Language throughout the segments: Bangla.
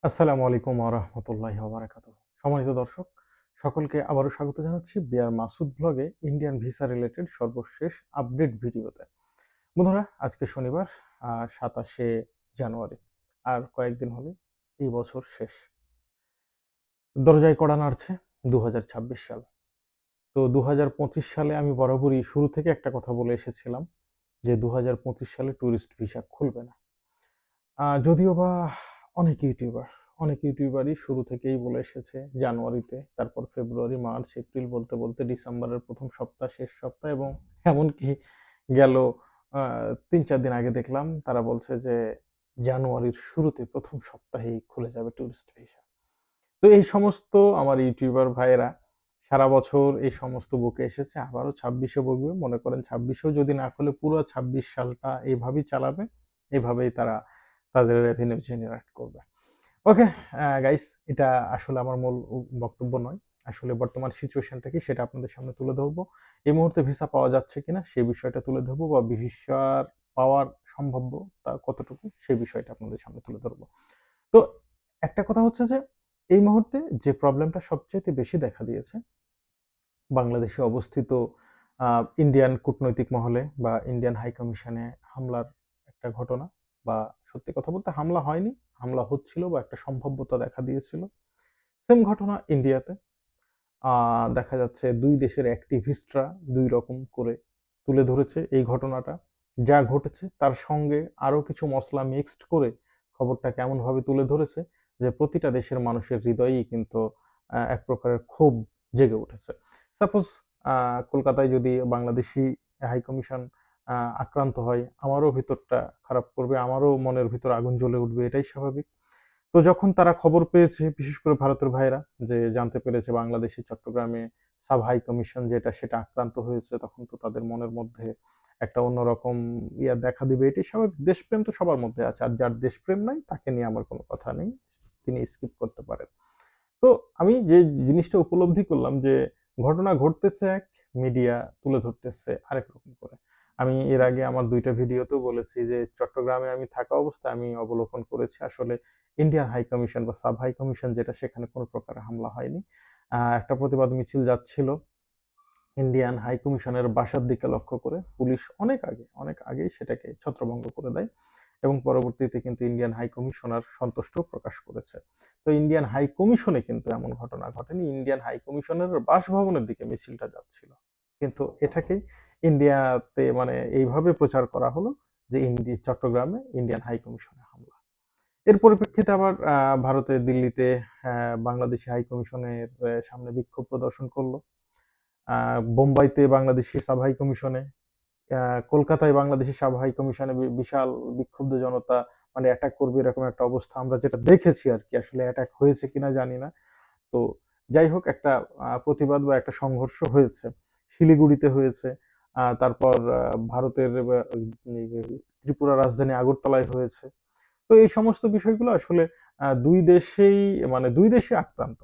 আসসালামু আলাইকুম ওয়া রাহমাতুল্লাহি ওয়া বারাকাতুহু। সম্মানিত দর্শক, সকলকে আবারও স্বাগত জানাচ্ছি বিআর মাসুদ ব্লগে ইন্ডিয়ান ভিসা রিলেটেড সর্বশেষ আপডেট ভিডিওতে। বন্ধুরা, আজকে শনিবার ২৭শে জানুয়ারি। আর কয়েকদিন হলে এই বছর শেষ। দরজায় কড়া নাড়ছে ২০২৬ সাল। তো ২০২৫ সালে আমি বরাবরই শুরু থেকে একটা কথা বলে এসেছিলাম যে ২০২৫ সালে ট্যুরিস্ট ভিসা খুলবে না। যদিও বা অনেক ইউটিউবার, অনেক ইউটিউবারই শুরু থেকেই বলে এসেছে জানুয়ারিতে, তারপর ফেব্রুয়ারি, মার্চ, এপ্রিল বলতে, বলতে ডিসেম্বরের ১ম সপ্তাহ, শেষ সপ্তাহ এবং এমনকি গেল ৩-৪ দিন আগে দেখলাম তারা বলছে যে জানুয়ারির শুরুতে ১ম সপ্তাহেই খুলে যাবে টুরিস্ট ভিসা। তো এই সমস্ত আমার ইউটিউবার ভাইয়েরা সারা বছর এই সমস্ত বকে এসেছে, আবারও ২৬-এ বকবে। মনে করেন ২৬-এও যদি না খুলে পুরো ২৬ সালটা এভাবেই চালাবে। এভাবেই তারা তাদের রেভিনিউ জেনারেট করবে। ওকে গাইস, এটা আসলে আমার মূল বক্তব্য নয়। আসলে বর্তমান সিচুয়েশনটা কি সেটা আপনাদের সামনে তুলে ধরবো। এই মুহূর্তে ভিসা পাওয়া যাচ্ছে কিনা সেই বিষয়টা তুলে ধরবো, বা ভিসার পাওয়ার সম্ভাব্য তা কতটুকু সেই বিষয়টা আপনাদের সামনে তুলে ধরবো। তো একটা কথা হচ্ছে যে এই মুহূর্তে যে প্রবলেমটা সবচাইতে বেশি দেখা দিয়েছে বাংলাদেশে অবস্থিত ইন্ডিয়ান কূটনৈতিক মহলে বা ইন্ডিয়ান হাই কমিশনে হামলার একটা ঘটনা, বা সত্যি কথা বলতে হামলা হয়নি, হামলা হচ্ছিল বা একটা সম্ভাব্যতা দেখা দিয়েছিল। সেম ঘটনা ইন্ডিয়াতে। দেখা যাচ্ছে ২ দেশের অ্যাক্টিভিস্টরা ২ রকম করে তুলে ধরেছে এই ঘটনাটা। যা ঘটেছে তার সঙ্গে আরো কিছু মসলা মিক্সড করে খবরটাকে এমনভাবে তুলে ধরেছে যে প্রতিটা দেশের মানুষের হৃদয়েই কিন্তু এক প্রকারের ক্ষোভ জেগে উঠেছে। সাপোজ কলকাতায় যদি বাংলাদেশি হাই কমিশন আক্রান্ত হয়, আমারও ভিতরটা খারাপ করবে, আমারও মনের ভিতর আগুন জ্বলে উঠবে, এটাই স্বাভাবিক। তো যখন তারা খবর পেয়েছে, বিশেষ করে ভারতের ভাইরা যে জানতে পেরেছে বাংলাদেশে চট্টগ্রামে সাব হাই কমিশন যেটা সেটা আক্রান্ত হয়েছে, তখন তো তাদের মনের মধ্যে একটা অন্যরকম দেখা দিবে, এটাই স্বাভাবিক। দেশপ্রেম তো সবার মধ্যে আছে, আর যার দেশপ্রেম নাই তাকে নিয়ে আমার কোনো কথা নেই, তিনি স্কিপ করতে পারেন। তো আমি যে জিনিসটা উপলব্ধি করলাম যে ঘটনা ঘটতেছে এক, মিডিয়া তুলে ধরতেছে আরেক রকম করে। আমি এর আগে আমার ২টা ভিডিওতেও বলেছি যে চট্টগ্রামে আমি থাকা অবস্থায় আমি অবলোকন করেছি আসলে ইন্ডিয়ান হাই কমিশন বা সাব হাই কমিশন যেটা, সেখানে কোনো প্রকার হামলা হয়নি। একটা প্রতিবাদ মিছিল যাচ্ছিল ইন্ডিয়ান হাই কমিশনের বাসার দিকে লক্ষ্য করে। পুলিশ অনেক আগেই সেটাকে ছত্রভঙ্গ করে দেয় এবং পরবর্তীতে কিন্তু ইন্ডিয়ান হাই কমিশনার সন্তুষ্ট প্রকাশ করেছে। তো ইন্ডিয়ান হাই কমিশনে কিন্তু এমন ঘটনা ঘটেনি। ইন্ডিয়ান হাই কমিশনের বাসভবনের দিকে মিছিলটা যাচ্ছিল। কিন্তু এটাকেই ইন্ডিয়াতে মানে এইভাবে প্রচার করা হলো যে চট্টগ্রামে ইন্ডিয়ান হাই কমিশনে হামলা। এর পরিপ্রেক্ষিতে আবার ভারতে দিল্লিতে বাংলাদেশি হাই কমিশনের সামনে বিক্ষোভ প্রদর্শন করলো। বোম্বাইতে বাংলাদেশি সাব হাই কমিশনে, কলকাতায় বাংলাদেশি সাব হাই কমিশনে বিশাল বিক্ষুব্ধ জনতা মানে অ্যাটাক করবে এরকম একটা অবস্থা আমরা যেটা দেখেছি আর কি। আসলে অ্যাটাক হয়েছে কিনা জানি না। তো যাই হোক, একটা প্রতিবাদ বা একটা সংঘর্ষ হয়েছে। শিলিগুড়িতে হয়েছে। তারপর ভারতের ত্রিপুরা রাজধানী আগরতলায় হয়েছে। তো এই সমস্ত বিষয়গুলো আসলে ২ দেশেই মানে ২ দেশই আক্রান্ত।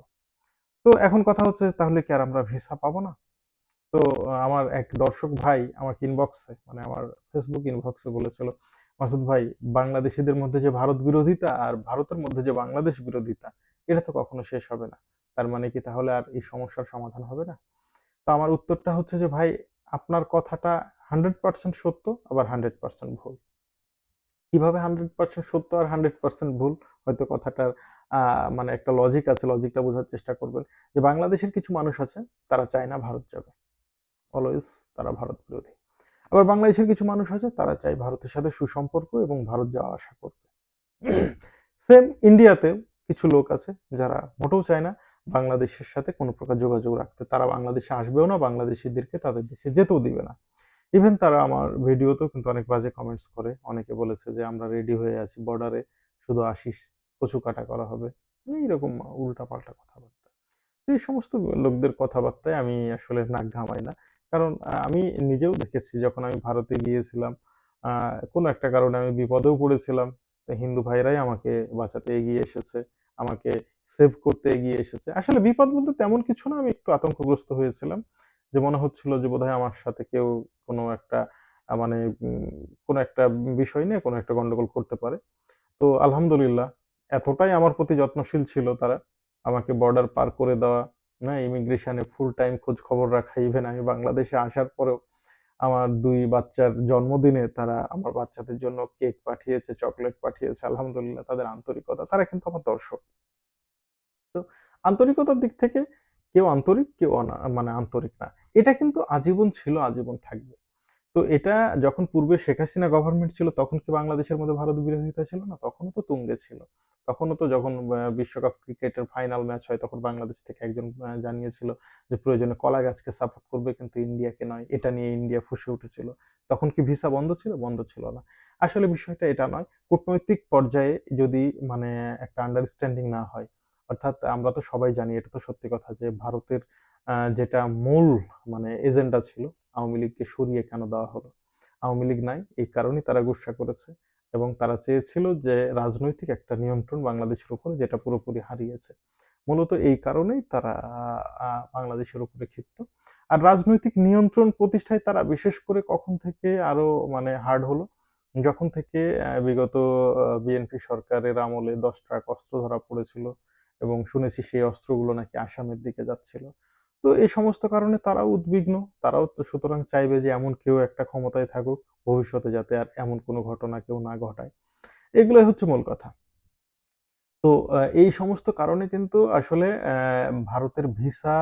তো এখন কথা হচ্ছে তাহলে কি আর আমরা ভিসা পাবো না? তো আমার এক দর্শক ভাই আমাকে ইনবক্সে মানে আমার ফেসবুক ইনবক্সে বলেছিল, মাসুদ ভাই, বাংলাদেশিদের মধ্যে যে ভারত বিরোধিতা আর ভারতের মধ্যে যে বাংলাদেশ বিরোধিতা, এটা তো কখনো শেষ হবে না। তার মানে কি তাহলে আর এই সমস্যার সমাধান হবে না? তো আমার উত্তরটা হচ্ছে যে ভাই, আপনার কথাটা 100% সত্য, আবার 100% ভুল। কিভাবে 100% সত্য আর 100% ভুল? হয়তো কথাটার মানে একটা লজিক আছে, লজিকটা বোঝার চেষ্টা করবেন। যে বাংলাদেশের কিছু মানুষ আছে, তারা চায় না ভারত যাবে। অলওয়েজ তারা ভারত বিরোধী। আবার বাংলাদেশের কিছু মানুষ আছে তারা চায় ভারতের সাথে সুসম্পর্ক এবং ভারত যাওয়া আসা করবে। সেম ইন্ডিয়াতেও কিছু লোক আছে যারা মোটেও চায় না বাংলাদেশের সাথে কোনো প্রকার যোগাযোগ রাখতে। তারা বাংলাদেশে আসবেও না, বাংলাদেশিদেরকে তাদের দেশে যেতেও দিবে না। ইভেন তারা আমার ভিডিওতেও কিন্তু অনেক বাজে কমেন্টস করে। অনেকে বলেছে যে আমরা রেডি হয়ে আছি বর্ডারে, শুধু আসিস, কচু কাটা করা হবে। এইরকম উল্টাপাল্টা কথাবার্তা। এই সমস্ত লোকদের কথাবার্তায় আমি আসলে নাক ঘামাই না। কারণ আমি নিজেও দেখেছি যখন আমি ভারতে গিয়েছিলাম, কোনো একটা কারণে আমি বিপদেও পড়েছিলাম। তা হিন্দু ভাইরাই আমাকে বাঁচাতে এগিয়ে এসেছে, আমাকে সেভ করতে এগিয়ে এসেছে। আসলে বিপদ বলতে তেমন কিছু না, আমি একটু আতঙ্কগ্রস্ত হয়েছিলাম। যে মনে হচ্ছিল যে বোধহয় আমার সাথে কেউ কোনো একটা মানে কোনো একটা বিষয় নিয়ে কোনো একটা গন্ডগোল করতে পারে। তো আলহামদুলিল্লাহ এতটাই আমার প্রতি যত্নশীল ছিল তারা, আমাকে বর্ডার পার করে দেওয়া, না ইমিগ্রেশনে ফুল টাইম খোঁজ খবর রাখা, ইভেন আমি বাংলাদেশে আসার পরেও আমার ২ বাচ্চার জন্মদিনে তারা আমার বাচ্চাদের জন্য কেক পাঠিয়েছে, চকোলেট পাঠিয়েছে। আলহামদুলিল্লাহ তাদের আন্তরিকতা। তারা কিন্তু আমার দর্শক। তো আন্তরিকতার দিক থেকে কেউ আন্তরিক, কেউ মানে আন্তরিক না। এটা কিন্তু আজীবন ছিল, আজীবন থাকবে। তো এটা যখন পূর্বে শেখ হাসিনা গভর্নমেন্ট ছিল তখন কি বাংলাদেশের মধ্যে ভারত বিরোধিতা ছিল না? তখনও তো তুঙ্গে ছিল। তখনও তো যখন বিশ্বকাপ ক্রিকেটের ফাইনাল ম্যাচ হয় তখন বাংলাদেশ থেকে একজন জানিয়েছিল যে প্রয়োজনে কলা গাছকে সাপোর্ট করবে কিন্তু ইন্ডিয়াকে নয়। এটা নিয়ে ইন্ডিয়া ফুঁসে উঠেছিল। তখন কি ভিসা বন্ধ ছিল? বন্ধ ছিল না। আসলে বিষয়টা এটা নয়। কূটনৈতিক পর্যায়ে যদি মানে একটা আন্ডারস্ট্যান্ডিং না হয়, অর্থাৎ আমরা তো সবাই জানি এটা তো সত্যি কথা যে ভারতের যেটা মূল মানে এজেন্ডা ছিল আওয়ামী লীগকে সরিয়ে কেন দেওয়া হলো? আওয়ামী লীগ নাই এই কারণেই তারা গুসসা করেছে এবং তারা চেয়েছিল যে রাজনৈতিক একটা নিয়ন্ত্রণ বাংলাদেশের উপরে যেটা পুরোপুরি হারিয়েছে। মূলত এই কারণেই তারা বাংলাদেশের উপরে ক্ষিপ্ত। আর রাজনৈতিক নিয়ন্ত্রণ প্রতিষ্ঠায় তারা বিশেষ করে কখন থেকে আরো মানে হার্ড হলো? যখন থেকে বিগত বিএনপি সরকারের আমলে ১০ ট্রাক অস্ত্র ধরা পড়েছিল এবং শুনেছি সেই অস্ত্রগুলো নাকি আসামের দিকে যাচ্ছিল। তো এই সমস্ত কারণে তারাও উদ্বিগ্ন। তারাও তো সুতরাং চাইবে যে এমন কেউ একটা ক্ষমতায় থাকুক ভবিষ্যতে যাতে আর এমন কোনো ঘটনা কেউ না ঘটায়। এগুলাই হচ্ছে মূল কথা। তো এই সমস্ত কারণে কিন্তু আসলে ভারতের ভিসা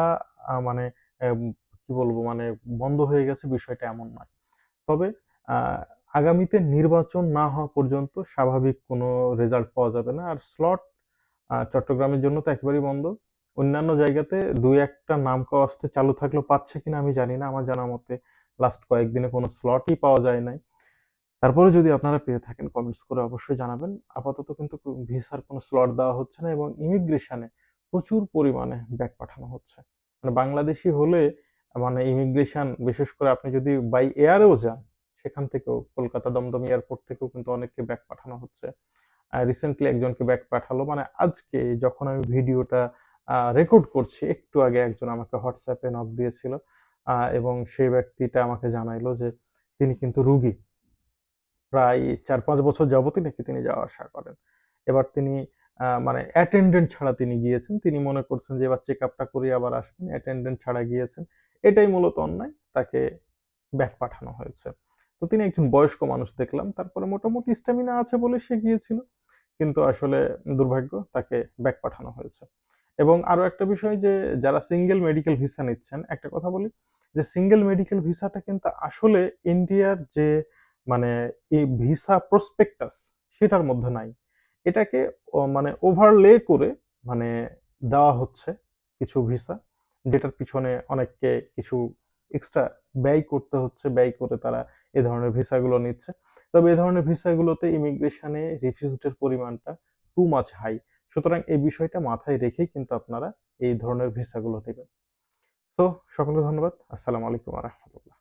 মানে এম কি বলবো মানে বন্ধ হয়ে গেছে বিষয়টা এমন নয়। তবে আ আগামীতে নির্বাচন না হওয়া পর্যন্ত স্বাভাবিক কোনো রেজাল্ট পাওয়া যাবে না। আর স্লট চট্টগ্রামের জন্য তো একেবারেই বন্ধ। অন্যান্য জায়গাতে ২-১ টা নাম কাওয়াস্তে চালু থাকলেও পাচ্ছে কিনা আমি জানি না। আমার জানা মতে লাস্ট কয়েকদিনে কোনো স্লটই পাওয়া যায় নাই। তারপরেও যদি আপনারা পেয়ে থাকেন কমেন্টস করে অবশ্যই জানাবেন। আপাতত কিন্তু ভিসার কোনো স্লট দেওয়া হচ্ছে না এবং ইমিগ্রেশনে প্রচুর পরিমাণে ব্যাক পাঠানো হচ্ছে। মানে বাংলাদেশী হলে মানে ইমিগ্রেশন বিশেষ করে আপনি যদি বাই এয়ারেও যান, সেখান থেকেও কলকাতা দমদম এয়ারপোর্ট থেকেও কিন্তু অনেককে ব্যাক পাঠানো হচ্ছে। রিসেন্টলি একজনকে ব্যাক পাঠালো মানে আজকে যখন আমি ভিডিওটা রেকর্ড করছি একটু আগে একজন আমাকে হোয়াটসঅ্যাপে নক দিয়েছিল এবং সেই ব্যক্তিটা আমাকে জানাইলো যে তিনি কিন্তু রুগী। প্রায় ৪-৫ বছর যাবতই নাকি তিনি যাওয়া আসা করেন। এবার তিনি মানে অ্যাটেন্ডেন্ট ছাড়া তিনি গিয়েছেন। তিনি মনে করছেন যে এবার চেকআপটা করিয়ে আবার আসবেন। অ্যাটেন্ডেন্ট ছাড়া গিয়েছেন। এটাই মূলত অন্যায়। তাকে ব্যাক পাঠানো হয়েছে। তো তিনি একজন বয়স্ক মানুষ দেখলাম। তারপরে মোটামুটি স্ট্যামিনা আছে বলে সে গিয়েছিল। কিন্তু আসলে দুর্ভাগ্য তাকে ব্যাক পাঠানো হয়েছে। এবং আরো একটা বিষয় যে যারা সিঙ্গেল মেডিকেল ভিসা নিচ্ছেন, একটা কথা বলি যে সিঙ্গেল মেডিকেল ভিসাটা কিন্তু আসলে ইন্ডিয়ার যে মানে এই ভিসা প্রসপেক্টাস সেটার মধ্যে নাই। এটাকে মানে ওভারলে করে মানে দেওয়া হচ্ছে কিছু ভিসা যেটার পিছনে অনেককে কিছু এক্সট্রা ব্যয় করতে হচ্ছে। ব্যয় করে তারা এ ধরনের ভিসাগুলো নিচ্ছে। তবে এ ধরনের ভিসাগুলোতে ইমিগ্রেশনে রিফিউজড পরিমাণটা টু মাচ হাই। সুতরাং এই বিষয়টা মাথায় রেখেই কিন্তু আপনারা এই ধরনের ভিসাগুলো নেবেন। তো সকলকে ধন্যবাদ। আসসালামু আলাইকুম ওয়া রাহমাতুল্লাহ।